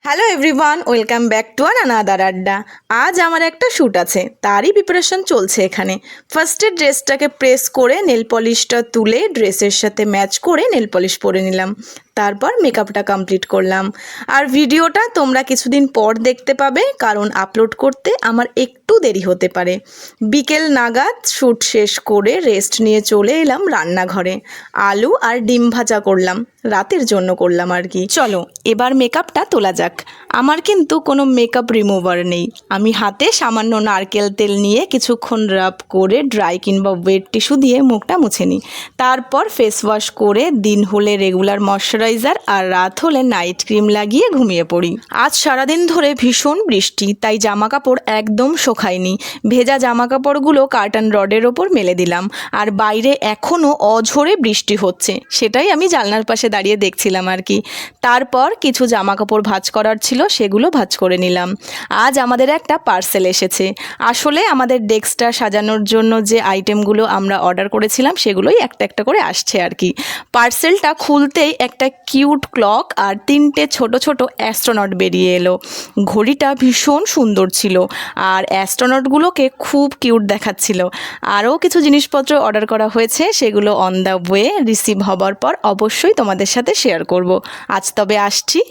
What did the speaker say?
Hello everyone, welcome back to another আড্ডা। আজ আমার একটা শ্যুট আছে, তারই প্রিপারেশন চলছে এখানে। ফার্স্টে ড্রেসটাকে প্রেস করে নেল পলিশটা তুলে ড্রেসের সাথে ম্যাচ করে নেল পলিশ পরে নিলাম। তারপর মেকআপটা কমপ্লিট করলাম। আর ভিডিওটা তোমরা কিছুদিন পর দেখতে পাবে, কারণ আপলোড করতে আমার একটু দেরি হতে পারে। বিকেল নাগাদ শ্যুট শেষ করে রেস্ট নিয়ে চলে এলাম রান্নাঘরে। আলু আর ডিম ভাজা করলাম, রাতের জন্য করলাম আর কি। চলো এবার মেকআপটা তোলা যাক। আমার কিন্তু কোনো মেকআপ রিমুভার নেই। আমি হাতে সামান্য নারকেল তেল নিয়ে কিছুক্ষণ রাব করে ড্রাই কিংবা ওয়েট টিস্যু দিয়ে মুখটা মুছে নিই। তারপর ফেস ওয়াশ করে দিন হলে রেগুলার ময়শ্চারাইজার আর রাত হলে নাইট ক্রিম লাগিয়ে ঘুমিয়ে পড়ি। আজ সারাদিন ধরে ভীষণ বৃষ্টি, তাই জামা কাপড় একদম শোকায়নি। ভেজা জামা কাপড়গুলো কার্টন রডের ওপর মেলে দিলাম। আর বাইরে এখনও অঝোরে বৃষ্টি হচ্ছে, সেটাই আমি জানলার পাশে দাঁড়িয়ে দেখছিলাম আর কি। তারপর কিছু জামা কাপড় ভাঁজ করার ছিল, সেগুলো ভাঁজ করে নিলাম। আজ আমাদের একটা পার্সেল এসেছে। আসলে আমাদের ডেস্কটা সাজানোর জন্য যে আইটেমগুলো আমরা অর্ডার করেছিলাম সেগুলোই একটা একটা করে আসছে আর কি। পার্সেলটা খুলতেই একটা কিউট ক্লক আর 3টে ছোট ছোট অ্যাস্ট্রোনট বেরিয়ে এলো। ঘড়িটা ভীষণ সুন্দর ছিল আর অ্যাস্ট্রোনটগুলোকে খুব কিউট দেখাচ্ছিল। আরও কিছু জিনিসপত্র অর্ডার করা হয়েছে, সেগুলো অন দ্য ওয়ে রিসিভ হবার পর অবশ্যই তোমাদের সাথে শেয়ার করব। আজ তবে আসছি।